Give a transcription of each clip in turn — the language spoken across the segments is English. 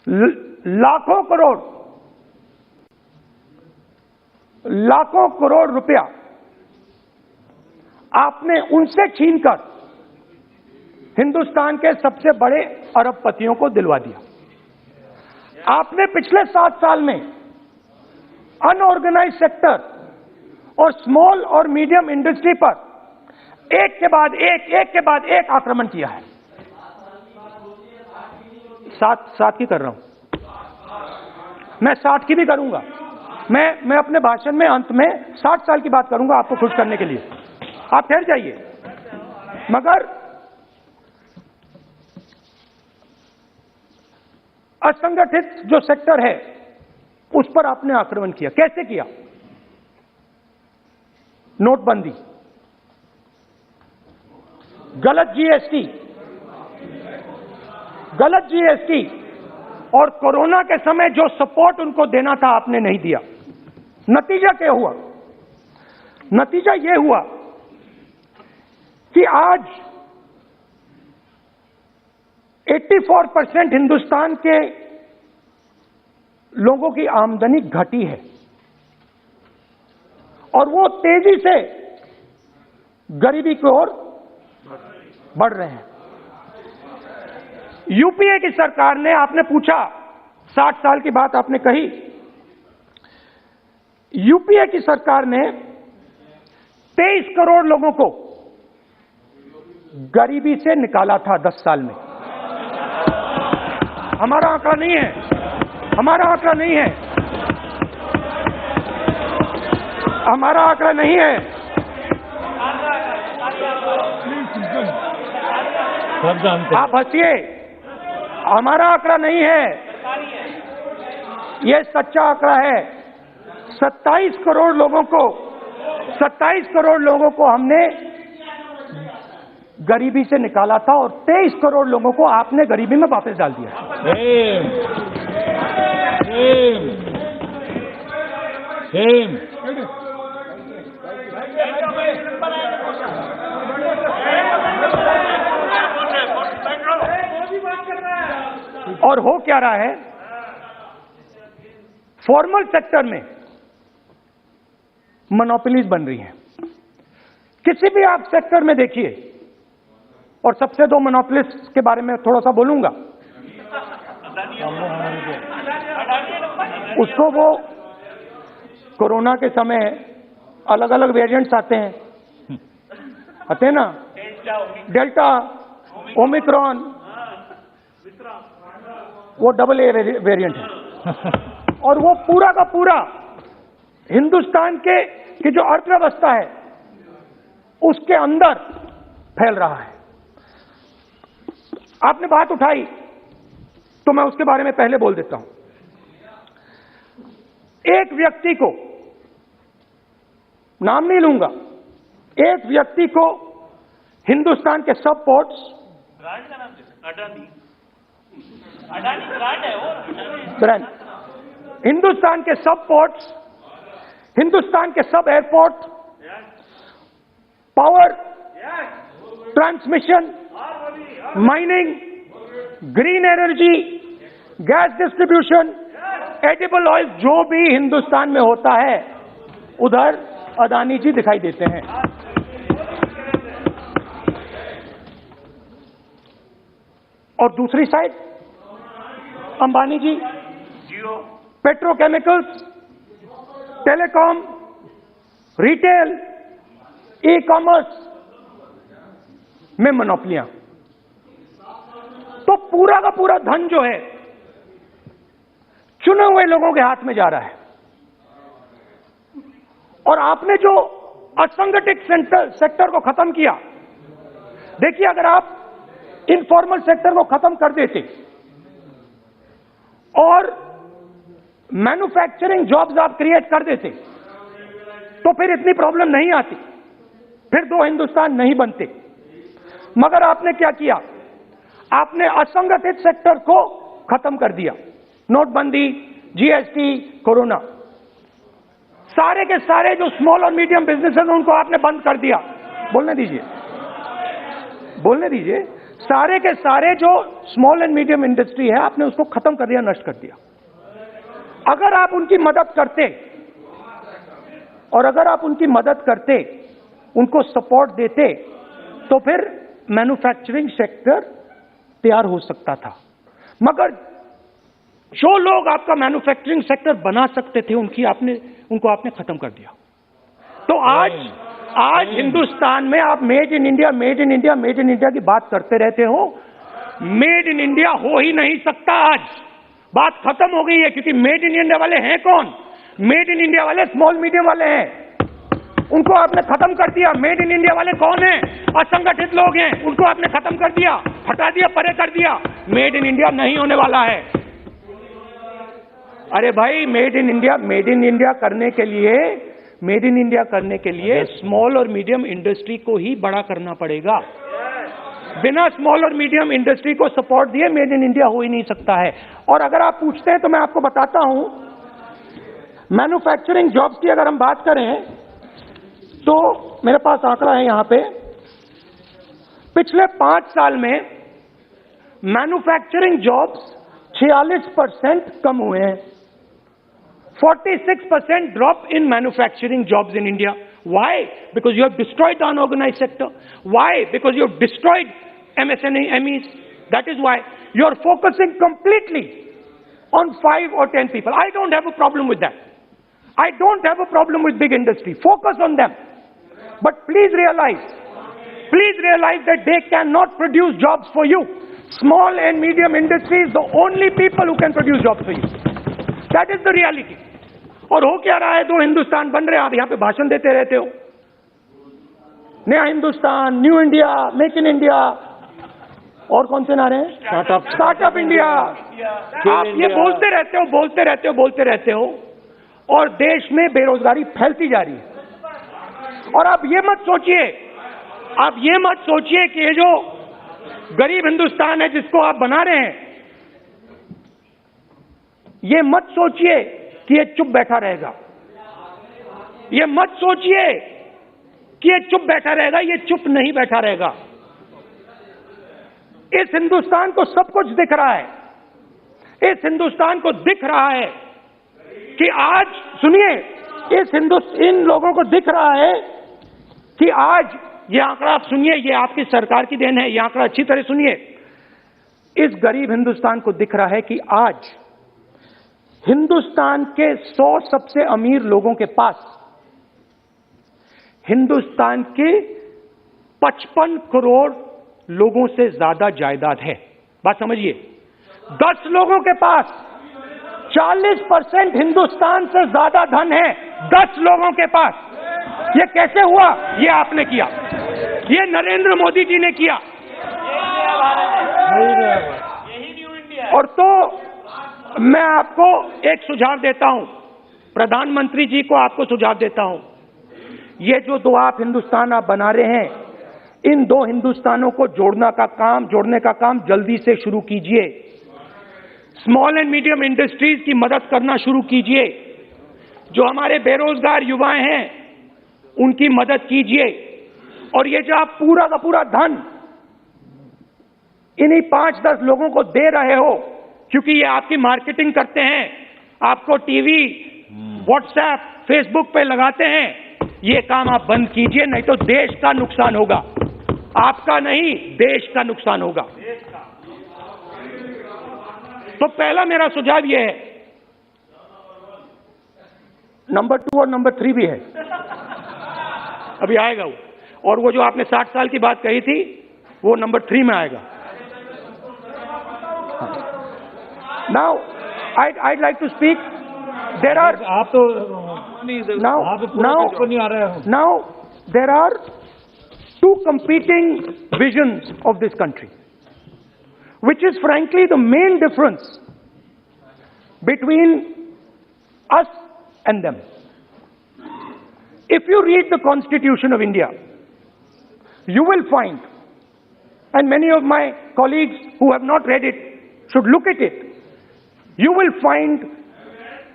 लाखों करोड़ रुपया आपने उनसे छीनकर हिंदुस्तान के सबसे बड़े अरबपतियों को दिलवा दिया। आपने पिछले 7 साल में अनऑर्गेनाइज्ड सेक्टर और स्मॉल और मीडियम इंडस्ट्री पर एक के बाद एक आक्रमण किया है। सात की कर रहा हूं, मैं 60 की भी करूंगा। मैं अपने भाषण में अंत में 60 साल की बात करूंगा आपको खुश करने के लिए। आप ठहर जाइए। मगर असंगठित जो सेक्टर है उस पर आपने आक्रमण किया। कैसे किया? नोटबंदी, गलत जीएसटी और कोरोना के समय जो सपोर्ट उनको देना था आपने नहीं दिया। नतीजा क्या हुआ? नतीजा यह हुआ कि आज 84% हिंदुस्तान के लोगों की आमदनी घटी है और वो तेजी से गरीबी की ओर बढ़ रहे हैं। यूपीए की सरकार ने, आपने पूछा 60 साल की बात आपने कही, यूपीए की सरकार ने 23 करोड़ लोगों को गरीबी से निकाला था 10 साल में। हमारा आंकड़ा नहीं है, हमारा आंकड़ा नहीं है, हमारा आंकड़ा नहीं है। आप हंसिए, हमारा आंकड़ा नहीं है, यह सच्चा आंकड़ा है। 27 करोड़ लोगों को हमने गरीबी से निकाला था और 23 करोड़ लोगों को आपने गरीबी में वापस डाल दिया। और हो क्या रहा है? फॉर्मल सेक्टर में मोनोपोलीज बन रही हैं। किसी भी आप सेक्टर में देखिए, और सबसे 2 मोनोपोलिस्ट के बारे में थोड़ा सा बोलूंगा। उसको वो कोरोना के समय अलग अलग वेरिएंट्स आते हैं ना, डेल्टा, ओमिक्रॉन, वो AA वेरिएंट है और वो पूरा का पूरा हिंदुस्तान की जो अर्थव्यवस्था है उसके अंदर फैल रहा है। आपने बात उठाई तो मैं उसके बारे में पहले बोल देता हूं। एक व्यक्ति को, नाम नहीं लूंगा, एक व्यक्ति को हिंदुस्तान के सब पोर्ट्स, हिंदुस्तान के सब पोर्ट्स, हिंदुस्तान के सब airport, power transmission, mining, green energy, gas distribution, edible oil, जो भी हिंदुस्तान में होता है उधर अदानी जी दिखाई देते हैं। और दूसरी side Ambani ji petrochemicals, telecom, retail, e commerce में मोनोपोलियां। तो पूरा का पूरा धन जो है चुने हुए लोगों के हाथ में जा रहा है। और आपने जो असंगठित सेक्टर को खत्म किया, देखिए अगर आप इनफॉर्मल सेक्टर को खत्म कर देते और मैन्युफैक्चरिंग जॉब्स आप क्रिएट कर देते तो फिर इतनी प्रॉब्लम नहीं आती, फिर 2 हिंदुस्तान नहीं बनते। मगर आपने क्या किया? आपने असंगठित सेक्टर को खत्म कर दिया। नोटबंदी, जीएसटी, कोरोना, सारे के सारे जो स्मॉल और मीडियम बिजनेसेस उनको आपने बंद कर दिया। बोलने दीजिए, सारे के सारे जो स्मॉल एंड मीडियम इंडस्ट्री है आपने उसको खत्म कर दिया, नष्ट कर दिया। अगर आप उनकी मदद करते और अगर आप उनकी मदद करते, उनको सपोर्ट देते, तो फिर मैन्युफैक्चरिंग सेक्टर तैयार हो सकता था। मगर जो लोग आपका मैन्युफैक्चरिंग सेक्टर बना सकते थे उनको आपने खत्म कर दिया। तो आज हिंदुस्तान में आप made in India, made in India, made in India की बात करते रहते हो। मेड इन इंडिया हो ही नहीं सकता। आज बात खत्म हो गई है, क्योंकि मेड इन इंडिया वाले हैं कौन? मेड इन इंडिया वाले स्मॉल मीडियम वाले हैं, उनको आपने खत्म कर दिया। मेड इन इंडिया वाले कौन हैं? असंगठित लोग हैं, उनको आपने खत्म कर दिया, हटा दिया, परे कर दिया। मेड इन इंडिया नहीं होने वाला है। अरे भाई, मेड इन इंडिया करने के लिए स्मॉल और मीडियम इंडस्ट्री को ही बड़ा करना पड़ेगा। बिना स्मॉल और मीडियम इंडस्ट्री को सपोर्ट दिए मेड इन इंडिया हो ही नहीं सकता है। और अगर आप पूछते हैं तो मैं आपको बताता हूं, मैन्युफैक्चरिंग जॉब्स की अगर हम बात करें तो मेरे पास आंकड़ा है यहां पे, पिछले 5 साल में मैन्युफैक्चरिंग जॉब्स 46% कम हुए हैं। 46% drop in manufacturing jobs in India. Why? Because you have destroyed the unorganized sector. Why? Because you have destroyed MSMEs. That is why you are focusing completely on 5 or 10 people. I don't have a problem with that. I don't have a problem with big industry. Focus on them. But please realize that they cannot produce jobs for you. Small and medium industry is the only people who can produce jobs for you. That is the reality. और हो क्या रहा है? 2 हिंदुस्तान बन रहे हैं, आप यहां पे भाषण देते रहते हो, नया Hindustan, new India, make in India, और कौन से नारे हैं? Startup India. आप ये बोलते रहते हो और देश में बेरोजगारी फैलती जा रही है। और आप ये मत सोचिए कि ये जो गरीब हिंदुस्तान है जिसको आप बना रहे हैं, ये मत सोचिए कि ये चुप बैठा रहेगा। ये मत सोचिए कि ये चुप बैठा रहेगा, ये चुप नहीं बैठा रहेगा। इस हिंदुस्तान को सब कुछ दिख रहा है। इस हिंदुस्तान को दिख रहा है कि आज, सुनिए, इन लोगों को दिख रहा है कि आज, ये आंकड़ा आप सुनिए, ये आपकी सरकार की देन है, ये आंकड़ा अच्छी तरह सुनिए। इस गरीब हिंदुस्तान को दिख रहा है कि आज हिंदुस्तान के 100 सबसे अमीर लोगों के पास हिंदुस्तान के 55 करोड़ लोगों से ज्यादा जायदाद है। बात समझिए, 10 लोगों के पास 40% हिंदुस्तान से ज्यादा धन है। 10 लोगों के पास। ये कैसे हुआ? ये आपने किया, ये नरेंद्र मोदी जी ने किया। और तो मैं आपको एक सुझाव देता हूं, प्रधानमंत्री जी को आपको सुझाव देता हूं, ये जो 2 आप हिंदुस्तान आप बना रहे हैं, इन 2 हिंदुस्तानों को जोड़ने का काम जल्दी से शुरू कीजिए। स्मॉल एंड मीडियम इंडस्ट्रीज की मदद करना शुरू कीजिए। जो हमारे बेरोजगार युवाएं हैं उनकी मदद कीजिए। और ये जो आप पूरा का पूरा धन इन्हीं 5-10 लोगों को दे रहे हो, क्योंकि ये आपकी मार्केटिंग करते हैं, आपको टीवी, व्हाट्सएप, फेसबुक पे लगाते हैं, ये काम आप बंद कीजिए, नहीं तो देश का नुकसान होगा। आपका नहीं, देश का नुकसान होगा। तो पहला मेरा सुझाव ये है। नंबर 2 और नंबर 3 भी है, अभी आएगा वो। और वो जो आपने 60 साल की बात कही थी, वो नंबर 3 में आएगा। Now, I'd like to speak. There are now there are 2 competing visions of this country, which is frankly the main difference between us and them. If you read the Constitution of India, you will find, and many of my colleagues who have not read it should look at it, you will find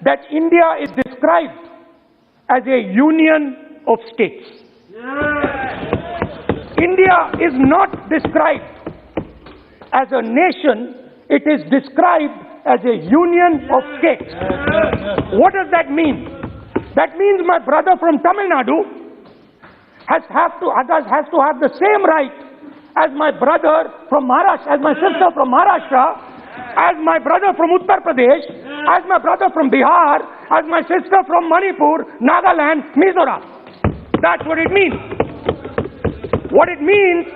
that India is described as a union of states. India is not described as a nation, it is described as a union of states. What does that mean? That means my brother from Tamil Nadu has to have the same right as my brother from Maharashtra, as my sister from Maharashtra, as my brother from Uttar Pradesh, as my brother from Bihar, as my sister from Manipur, Nagaland, Mizoram. That's what it means. What it means,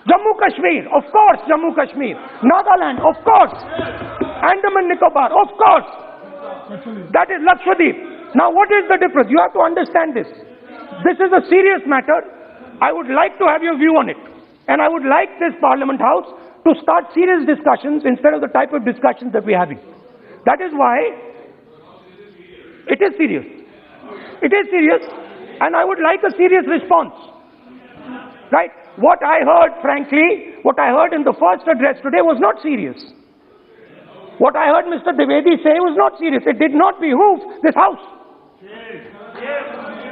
Jammu Kashmir, of course, Jammu Kashmir. Nagaland, of course. Andaman Nicobar, of course. That is Lakshadweep. Now what is the difference? You have to understand this. This is a serious matter. I would like to have your view on it. And I would like this Parliament House to start serious discussions instead of the type of discussions that we're having. That is why it is serious. It is serious, and I would like a serious response. Right? What I heard, frankly, what I heard in the first address today was not serious. What I heard Mr. Dwivedi say was not serious. It did not behoove this House.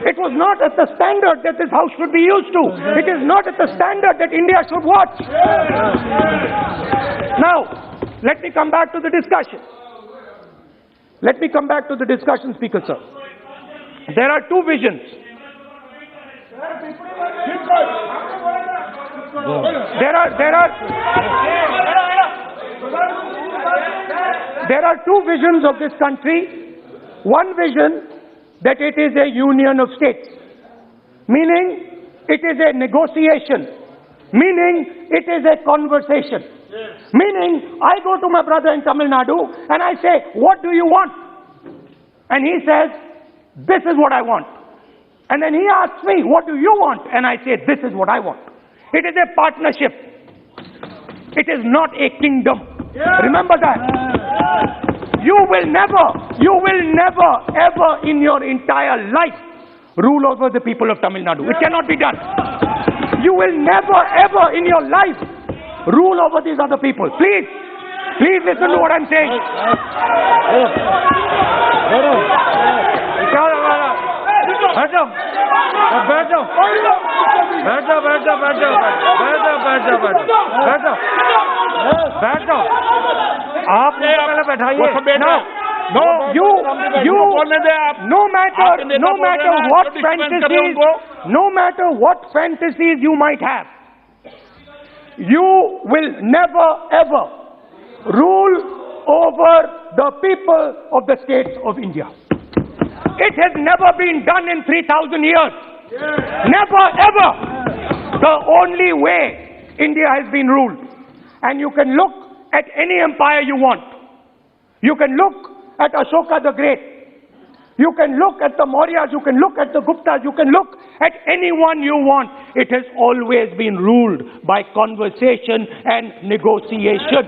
It was not at the standard that this House should be used to. It is not at the standard that India should watch. Now, let me come back to the discussion. Let me come back to the discussion, Speaker Sir. There are two visions. There are two visions of this country. One vision that it is a union of states, meaning it is a negotiation, meaning it is a conversation, meaning I go to my brother in Tamil Nadu and I say, what do you want? And he says, this is what I want. And then he asks me, what do you want? And I say, this is what I want. It is a partnership. It is not a kingdom. Remember that. You will never, ever in your entire life rule over the people of Tamil Nadu. It cannot be done. You will never, ever in your life rule over these other people. Please listen to what I'm saying. No matter what fantasies you might have, you will never ever rule over the people of the states of India. It has never been done in 3,000 years. Never ever. The only way India has been ruled. And you can look at any empire you want. You can look at Ashoka the Great. You can look at the Mauryas, you can look at the Guptas, you can look at anyone you want. It has always been ruled by conversation and negotiation.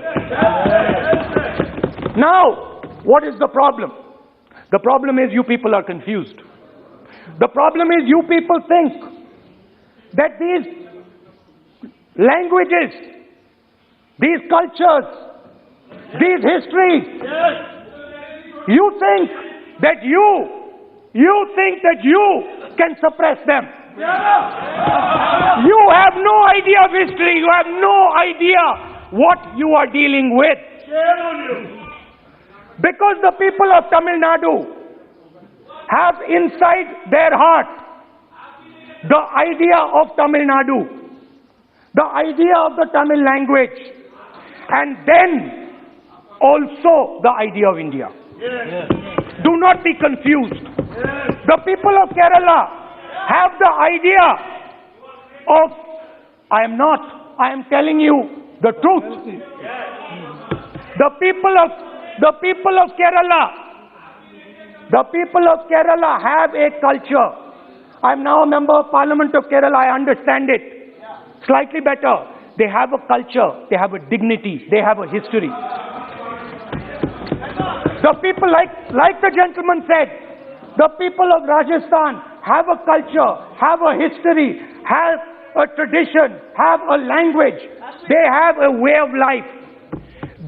Now, what is the problem? The problem is you people are confused. The problem is you people think that these languages, these cultures, these histories, you think that you can suppress them. You have no idea of history. You have no idea what you are dealing with. Because the people of Tamil Nadu have inside their heart the idea of Tamil Nadu, the idea of the Tamil language, and then also the idea of India. Do not be confused. The people of Kerala have the idea of, I am telling you the truth. The people of Kerala have a culture. I am now a member of Parliament of Kerala. I understand it slightly better. They have a culture, they have a dignity, they have a history. The people, like the gentleman said, the people of Rajasthan have a culture, have a history, have a tradition, have a language. They have a way of life.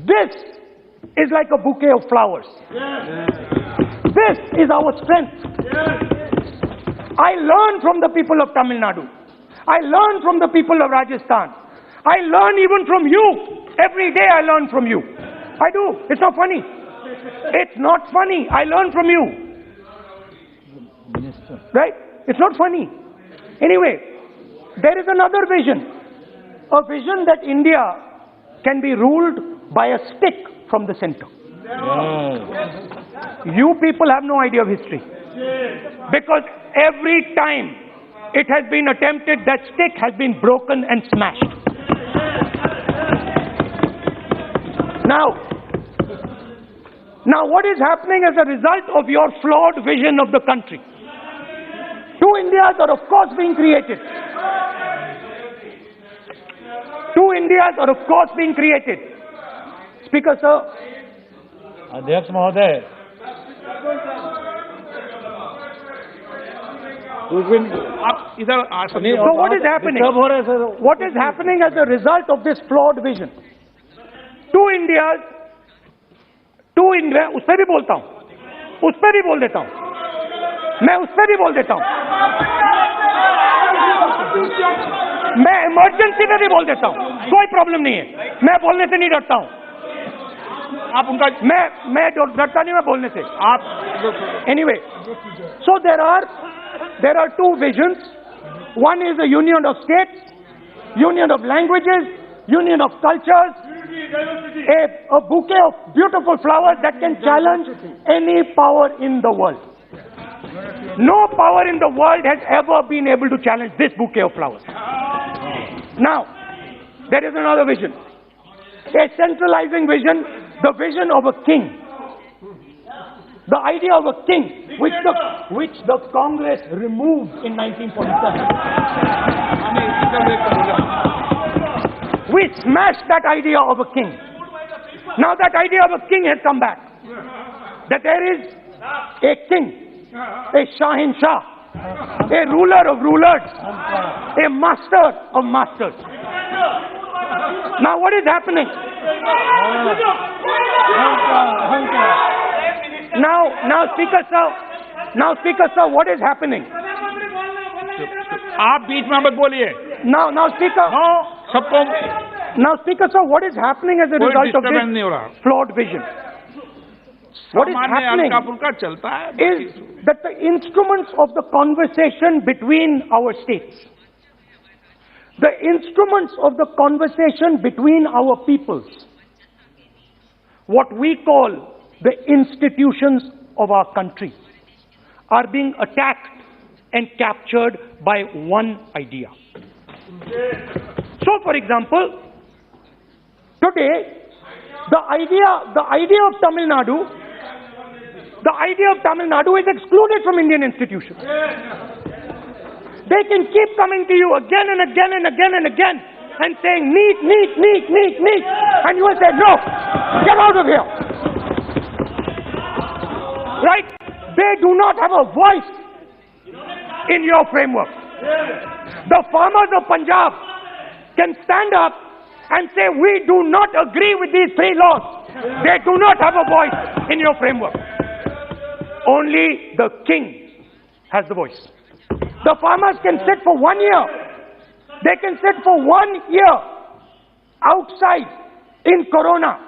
This is like a bouquet of flowers. This is our strength. I learn from the people of Tamil Nadu. I learn from the people of Rajasthan. I learn even from you. Every day I learn from you. I do. It's not funny. It's not funny. I learn from you. Right? It's not funny. Anyway, there is another vision. A vision that India can be ruled by a stick from the center. You people have no idea of history. Because every time it has been attempted, that stick has been broken and smashed. Now what is happening as a result of your flawed vision of the country? Two Indias are of course being created. Two Indias are of course being created. Speaker sir. अध्यक्ष महोदय, आप इधर आ सकते So what is happening? What is happening as a result of this flawed vision? Two Indias, उस पर भी बोलता हूं, उस पर भी बोल देता हूं, मैं उस पर भी बोल देता हूं, मैं इमरजेंसी में भी बोल देता हूं, कोई प्रॉब्लम नहीं है, मैं बोलने से नहीं डरता हूं, आप उनका मैं डरता नहीं मैं बोलने से, आप anyway. So there are two visions. One is a union of states, union of languages, union of cultures, a bouquet of beautiful flowers that can challenge any power in the world. No power in the world has ever been able to challenge this bouquet of flowers. Now, there is another vision. A centralizing vision, the vision of a king. The idea of a king, which the Congress removed in 1947. We smashed that idea of a king. Now that idea of a king has come back. That there is a king, a Shahin Shah, a ruler of rulers, a master of masters. Now what is happening? Now Speaker sir, what is happening? आप बीच में मत बोलिए. Now Speaker. सबको. Now Speaker sir, what is happening as a result of this flawed vision? What is happening is that the instruments of the conversation between our states, the instruments of the conversation between our peoples, what we call the institutions of our country, are being attacked and captured by one idea. So, for example, today, the idea of Tamil Nadu is excluded from Indian institutions. They can keep coming to you again and again and again and again and saying, NEET, and you will say, no, get out of here. Right? They do not have a voice in your framework. The farmers of Punjab can stand up and say, we do not agree with these three laws. They do not have a voice in your framework. Only the king has the voice. The farmers can sit for 1 year. They can sit for 1 year outside in Corona.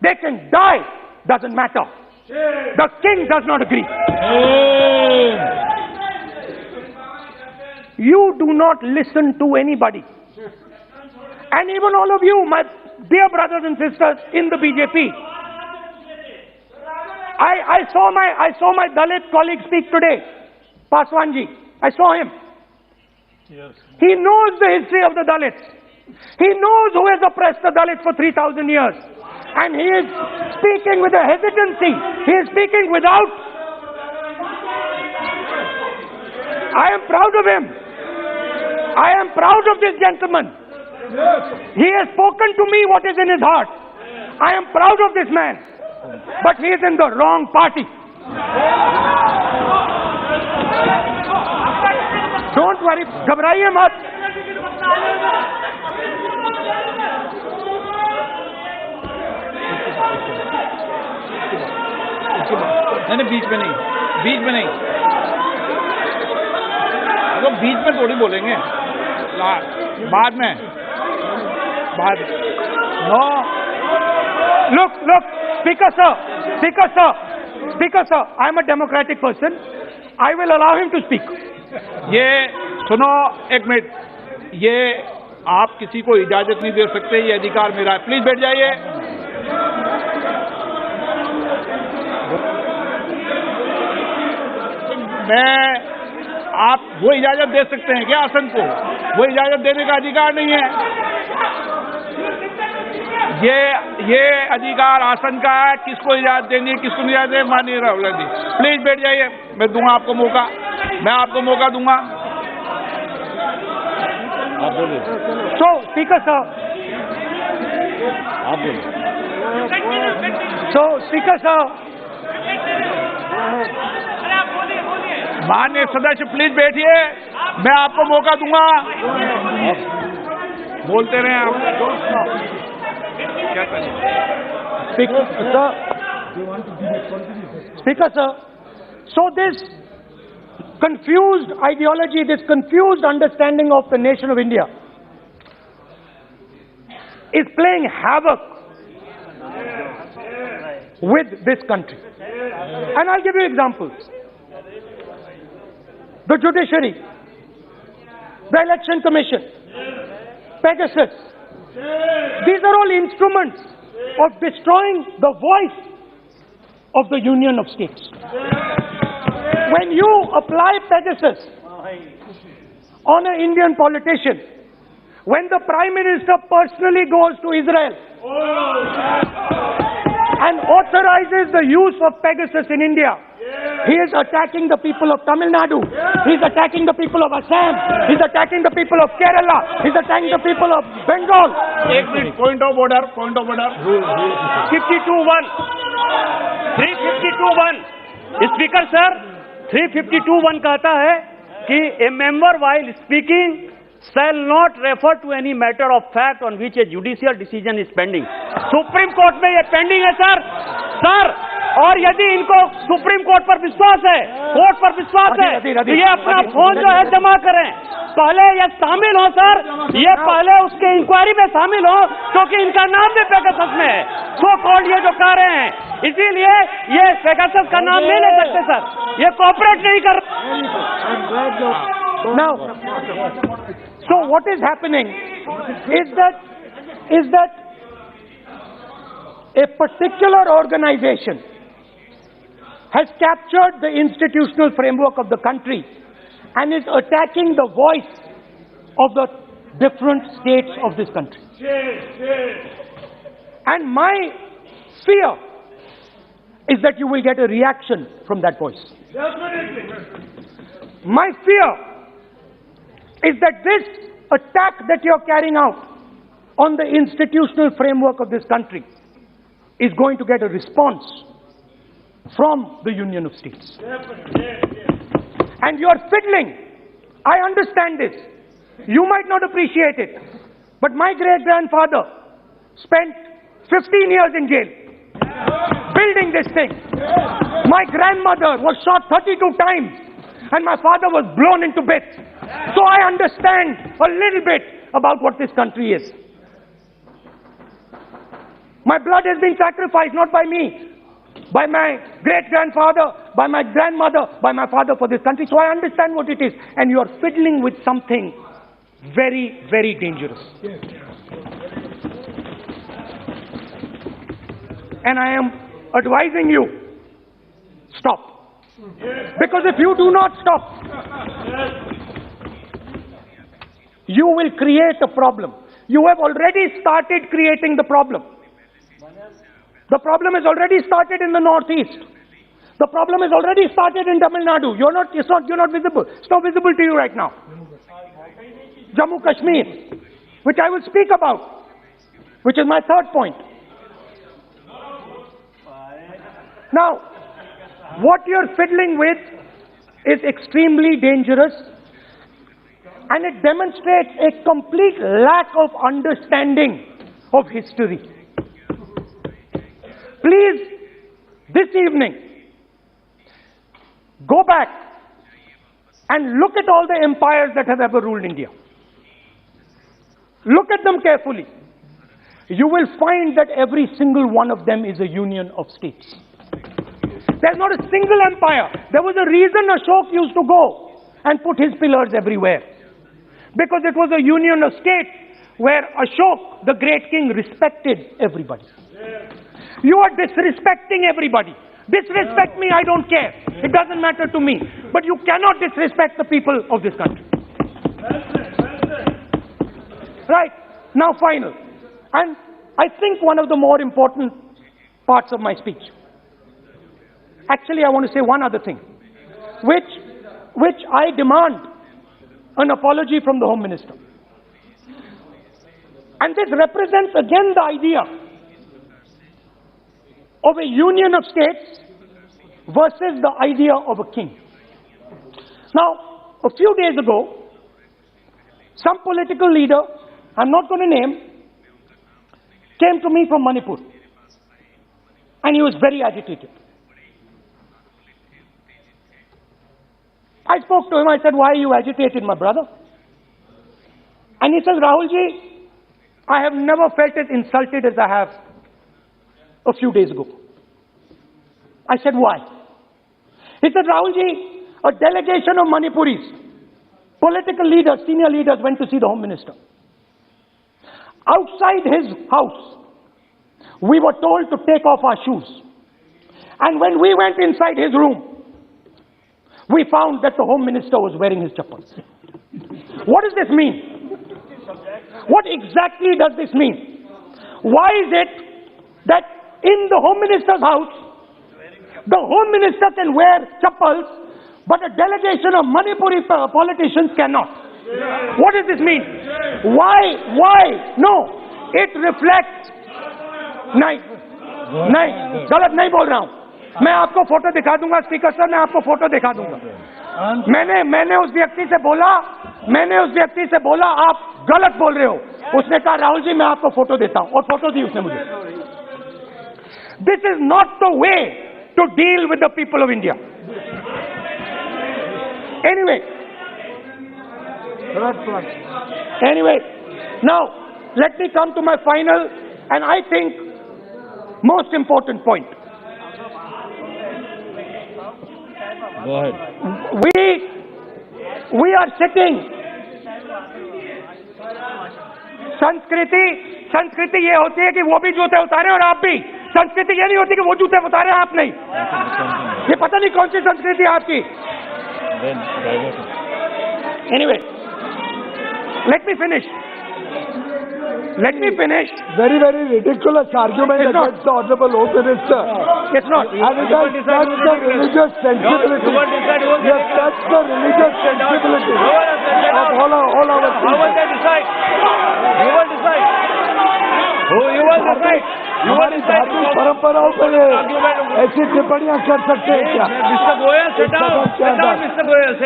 They can die. Doesn't matter. The king does not agree. You do not listen to anybody. And even all of you, my dear brothers and sisters in the BJP, I saw my Dalit colleague speak today, Paswanji. I saw him. Yes. He knows the history of the Dalits. He knows who has oppressed the Dalits for 3,000 years. And he is speaking with a hesitancy. He is speaking without. I am proud of him. I am proud of this gentleman. He has spoken to me what is in his heart. I am proud of this man. But he is in the wrong party. Don't worry, घबराइए मत. नहीं बीच में नहीं. वो बीच में थोड़ी बोलेंगे, बाद में. No. Look, Speaker sir, I am a democratic person. I will allow him to speak. ये सुनो एक मिनट, ये आप किसी को इजाजत नहीं दे सकते, ये अधिकार मेरा है। प्लीज बैठ जाइए। आप वो इजाजत दे सकते हैं क्या आसन को? वो इजाजत देने का अधिकार नहीं है। ये अधिकार आसन का है, किसको इजाजत देनी है, किसको नहीं इजाजत देनी, माननीय राहुल गांधी। प्लीज बैठ जाइए, मैं दूंगा आपको मौका, मैं आपको मौका दूंगा। आप बोलिए। So, Speaker sir. आप बोलिए। So, Speaker sir. माननीय सदस्य प्लीज बैठिए, मैं आपको मौका दूंगा। बोलते रहे आप। क्या करें? Speaker sir. So this confused ideology, this confused understanding of the nation of India is playing havoc with this country. And I'll give you examples. The judiciary, the election commission, Pegasus, these are all instruments of destroying the voice of the Union of States. When you apply Pegasus on an Indian politician, when the Prime Minister personally goes to Israel and authorizes the use of Pegasus in India, he is attacking the people of Tamil Nadu, he is attacking the people of Assam, he is attacking the people of Kerala, he is attacking the people of Bengal. एक minute, point of order. 352(1). 352(1). Speaker sir, 352(1) कहता है कि ए member while speaking shall not refer to any matter of fact on which a judicial decision is pending. Supreme court में ये pending है sir, और यदि इनको सुप्रीम कोर्ट पर विश्वास है, कोर्ट पर विश्वास है, तो ये अपना फोन जो है जमा करें। पहले ये शामिल हो सर, ये पहले उसके इंक्वायरी में शामिल हो, क्योंकि इनका नाम भी पेगासस में है। सो कॉल्ड ये जो कह रहे हैं, इसीलिए ये पेगासस का नाम नहीं ले सकते सर, ये कोऑपरेट नहीं कर। Now, so what is happening is that a particular organization has captured the institutional framework of the country and is attacking the voice of the different states of this country. And my fear is that you will get a reaction from that voice. My fear is that this attack that you're carrying out on the institutional framework of this country is going to get a response from the Union of States. And you're fiddling. I understand this. You might not appreciate it. But my great-grandfather spent 15 years in jail building this thing. My grandmother was shot 32 times and my father was blown into bits. So I understand a little bit about what this country is. My blood has been sacrificed, not by me, by my great-grandfather, by my grandmother, by my father for this country. So I understand what it is. And you are fiddling with something very, very dangerous. And I am advising you, stop. Because if you do not stop, you will create a problem. You have already started creating the problem. The problem has already started in the northeast. The problem has already started in Tamil Nadu. You're not visible. It's not visible to you right now. Jammu Kashmir, which I will speak about, which is my third point. Now, what you're fiddling with is extremely dangerous, and it demonstrates a complete lack of understanding of history. Please, this evening, go back and look at all the empires that have ever ruled India. Look at them carefully. you will find that every single one of them is a union of states. There's not a single empire. There was a reason Ashok used to go and put his pillars everywhere. Because it was a union of states where Ashok, the great king, respected everybody. You are disrespecting everybody. Disrespect me, I don't care. It doesn't matter to me. But you cannot disrespect the people of this country. Right. Now final. And I think one of the more important parts of my speech. Actually, I want to say one other thing, which I demand an apology from the Home Minister. And this represents again the idea of a union of states versus the idea of a king. Now, a few days ago, some political leader, I'm not going to name, came to me from Manipur. And he was very agitated. I spoke to him, I said, why are you agitated, my brother? And he says, Rahulji, I have never felt as insulted as I have a few days ago. I said, why? He said, Rahulji, a delegation of Manipuris, political leaders, senior leaders went to see the Home Minister. Outside his house, we were told to take off our shoes. And when we went inside his room, we found that the Home Minister was wearing his chappals. What does this mean? What exactly does this mean? Why is it that in the Home Minister's house, the Home Minister can wear chappals, but a delegation of Manipuri politicians cannot? What does this mean? Why? No, it reflects. नहीं, गलत नहीं बोल रहा हूं. मैं आपको photo दिखा दूंगा, स्पीकर सर, मैं आपको फोटो दिखा दूंगा. मैंने उस व्यक्ति से बोला आप गलत बोल रहे हो. उसने कहा राहुल जी मैं आपको फोटो देता हूं, और फोटो दी उसने मुझे. This is not the way to deal with the people of India. Anyway, now let me come to my final and I think most important point. Go ahead. We are sitting. संस्कृति ये होती है कि वो भी जूते उतारे और आप भी. संस्कृति ये नहीं होती कि वो जूते उतारे आप नहीं. ये पता नहीं कौन सी संस्कृति है आपकी. Anyway, let me finish. Very, very ridiculous argument against the Honorable Home Minister. It's not. And it has touched the religious sensibility. You have touched the religious sensibility of all our people. How will they decide? You will decide. You will decide. हमारी धार्मिक परंपराओं पर ऐसी टिप्पणियां कर सकते हैं क्या? Mr. Goyal, sit down. Mr. Goyal.